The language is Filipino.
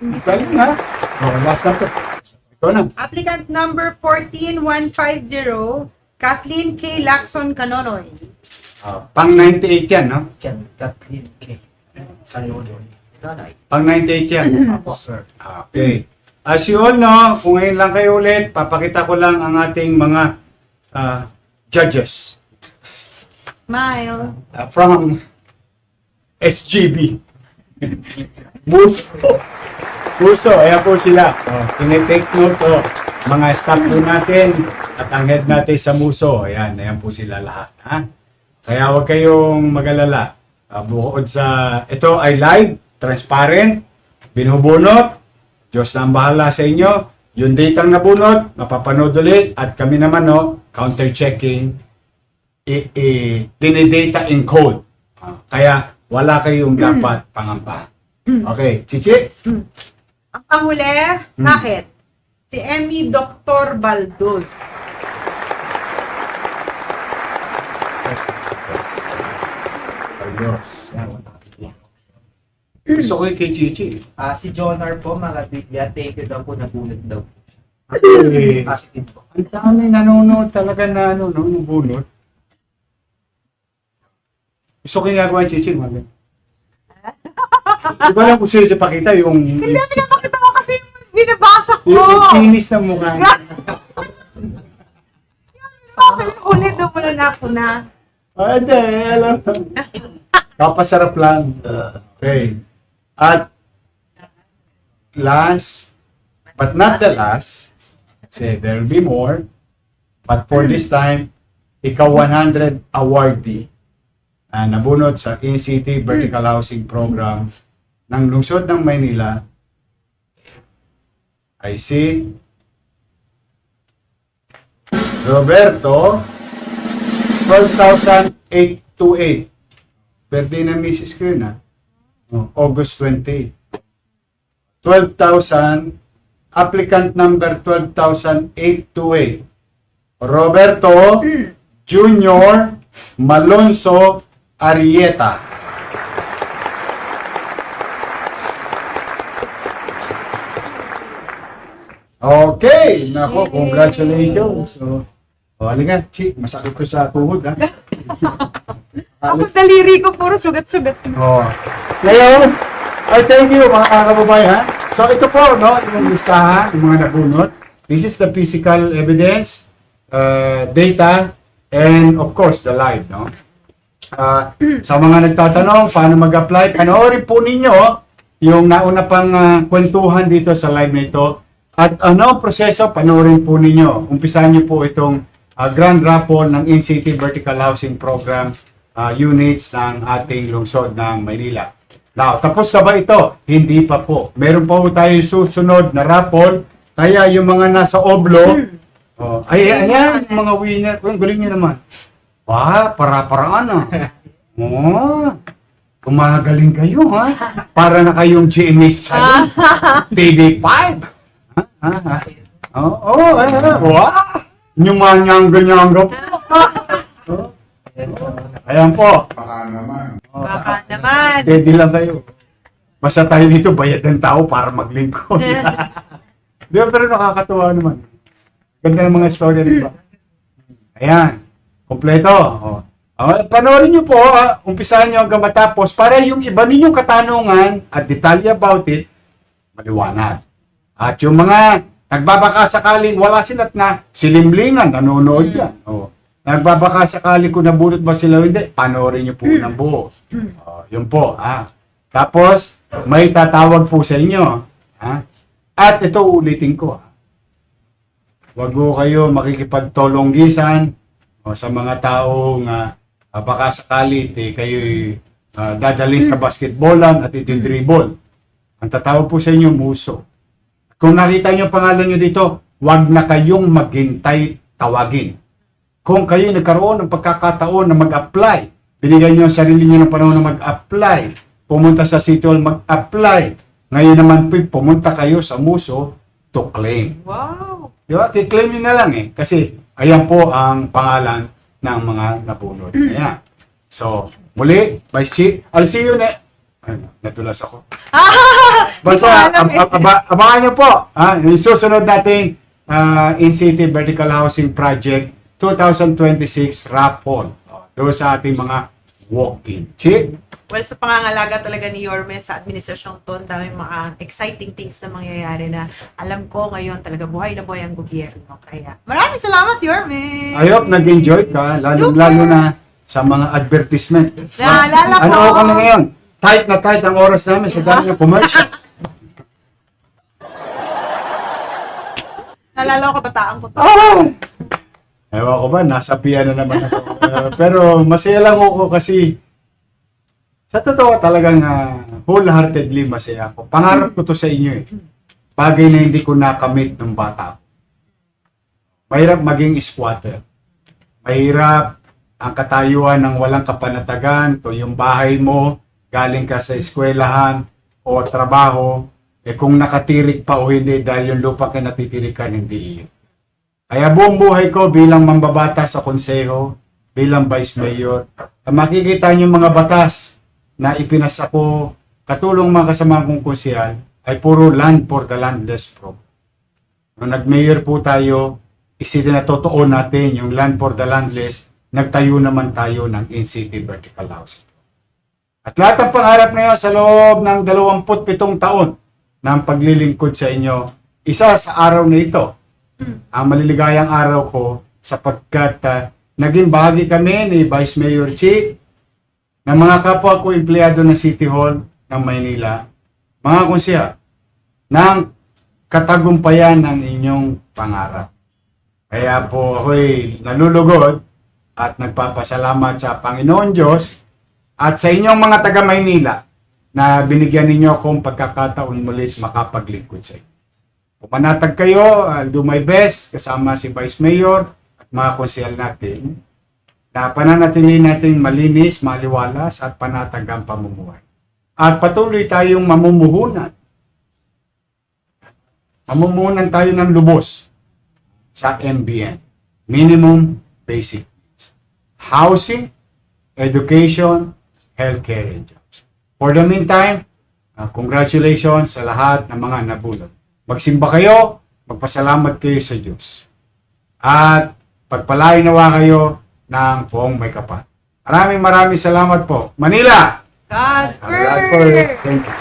Galing ha? Last na to. Ito na. Applicant number 14150, Kathleen K. Lacson Canonoy. Pang 98 yan, no? Kathleen K. Canonoy. Nanay. Pang 98 yan. Apo, sir. Okay. As you all know, kung ngayon lang kayo ulit, papakita ko lang ang ating mga judges Smile. from SGB. Puso, ayan po sila. Tinitake note to. Mga staff po natin at ang head natin sa Muso. Ayan po sila lahat. Ha? Kaya huwag kayong mag-alala. Bukod sa, ito ay live, transparent, binubunot. Diyos na ang bahala sa inyo. Yung datang nabunot, mapapanood ulit. At kami naman, counter-checking, dinidata in code. Kaya wala kayong dapat pangamba. Okay, Chichi? Ang panghuli, sakit. Si Emmy Dr. Baldos. Ayos. Gusto ko yung kay Chichi. Si Jonar po, mga bigya, thank you daw po, nabunod daw. Ay, Positive po. ang dami nanonood talaga na nabunot. Gusto ko yung gagawa yung Chichi. Di ba lang kung sino siya pakita yung... Hindi, pinapakita ko kasi yung binabasa ko. Yung kinis ng mukha. Ulit doon mo na napuna. Hindi, alam mo. Kapasarap lang. Okay. At last, but not the last, say there will be more, but for this time, ikaw 100 awardee nabunot sa INCT Vertical Housing Program ng lungsod ng Maynila ay si Roberto 12,828. Birthday ng misis ko yun, August 28. 12,000, applicant number 12,828. Roberto Junior Malonzo Arieta. Okay, nako, congratulations. So, halika, Chi, masakit ko sa tuhod, ha? Tapos daliri ko puro sugat-sugat. Ngayon, thank you mga kababayan. So ito po, yung listahan, yung mga nabunot. This is the physical evidence, data, and of course, the live, sa mga nagtatanong, paano mag-apply, panoorin po ninyo yung nauna pang kwentuhan dito sa live na ito. At ano proseso, panoorin po ninyo. Umpisahan nyo po itong grand raffle ng INCT Vertical Housing Program units ng ating lungsod ng Maynila. Now, tapos sa ba ito? Hindi pa po. Meron pa po tayo susunod na raffle. Kaya yung mga nasa oblo, ayan, yung mga winner. Ang galing nyo naman. Para-paraan kumagaling kayo, ha? Para na kayong GMA sa TV5. Nyumanyangga-nyangga po. Ayan po. Baka naman. Baka naman. Steady lang kayo. Basta tayo dito, bayad ng tao para maglingkod. Di ba, pero nakakatuwa naman. Ganda ng mga story, di ba? Ayan. Kompleto. Panoorin nyo po, umpisahan nyo hanggang matapos para yung iba ninyong katanungan at detalye about it, maliwanag. At yung mga nagbabaka sakaling wala sila't na silimlingan, nanonood yan. Nagbabaka sakali kung nabunot ba sila o hindi, panoorin nyo po ng buo. Yun po. Tapos, may tatawag po sa inyo. At ito ulitin ko. Huwag ko kayo makikipagtolonggisan sa mga taong baka sakali kayo dadalhin sa basketballan at itidribble. Ang tatawag po sa inyo, Muso. Kung nakita nyo pangalan nyo dito, huwag na kayong maghintay tawagin. Kung kayo nagkaroon ng pagkakataon na mag-apply, binigyan nyo ang sarili nyo ng panahon na mag-apply, pumunta sa City Hall mag-apply, ngayon naman pumunta kayo sa Muso to claim. Wow! Diba? I-claim nyo na lang kasi ayan po ang pangalan ng mga nabunod. Ayan. So, muli, Vice Chief, I'll see you Ay, natulas ako. Hindi Basta, ko alam eh. abangan nyo po. Yung susunod nating in-city vertical housing project 2026 RAPOL. Doon sa ating mga walk-in. Chi? Well, sa pangangalaga talaga ni Yorme sa administrasyong to, dami mga exciting things na mangyayari na alam ko ngayon talaga buhay na buhay ang gobyerno. Kaya maraming salamat, Yorme! I hope nag-enjoy ka, lalo na sa mga advertisement. Naalala ko. Ano ka na ngayon? Tight na tight ang oras namin sa dami ng commercial. Naalala ko kabataan ko to. Oh! Ewan ko ba, nasa piano naman ako. Pero masaya lang ako kasi sa totoo talagang wholeheartedly masaya ako. Pangarap ko to sa inyo eh. Bagay na hindi ko nakamit nung bata ako. Mahirap maging squatter. Mahirap ang katayuan ng walang kapanatagan. To yung bahay mo, galing ka sa eskwelahan o trabaho, eh kung nakatirik pa o hindi dahil yung lupa ka natitirikan, hindi iyo. Kaya buong buhay ko bilang mambabata sa konseho, bilang vice mayor, makikita niyo mga batas na ipinasa ko, katulong mga kasama kong konsehal, ay puro land for the landless program. Nung nag-mayor po tayo, isinatotoo natin yung land for the landless, nagtayo naman tayo ng in-city vertical housing. At lahat ng pangarap na yun sa loob ng 27 taon ng paglilingkod sa inyo, isa sa araw na ito, ang maliligayang araw ko sapagkat naging bahagi kami ni Vice Mayor Chi, ng mga kapwa ko empleyado ng City Hall ng Maynila, mga konseha, ng katagumpayan ng inyong pangarap. Kaya po ako'y nalulugod at nagpapasalamat sa Panginoon Diyos at sa inyong mga taga Maynila na binigyan ninyo akong pagkakataon mulit makapaglingkod sa inyo. Pumanatag kayo, I'll do my best kasama si Vice Mayor at mga konsehal natin na pananatili nating malinis, maliwalas at panatag ang pamumuhay. At patuloy tayong mamumuhunan. Mamumuhunan tayo ng lubos sa MBN. Minimum Basic Needs. Housing, education, healthcare, and jobs. For the meantime, congratulations sa lahat ng mga nabulot. Magsimba kayo, magpasalamat kayo sa Diyos. At pagpalain nawa kayo ng buong may kapal. Maraming salamat po. Manila! God God first. first! Thank you.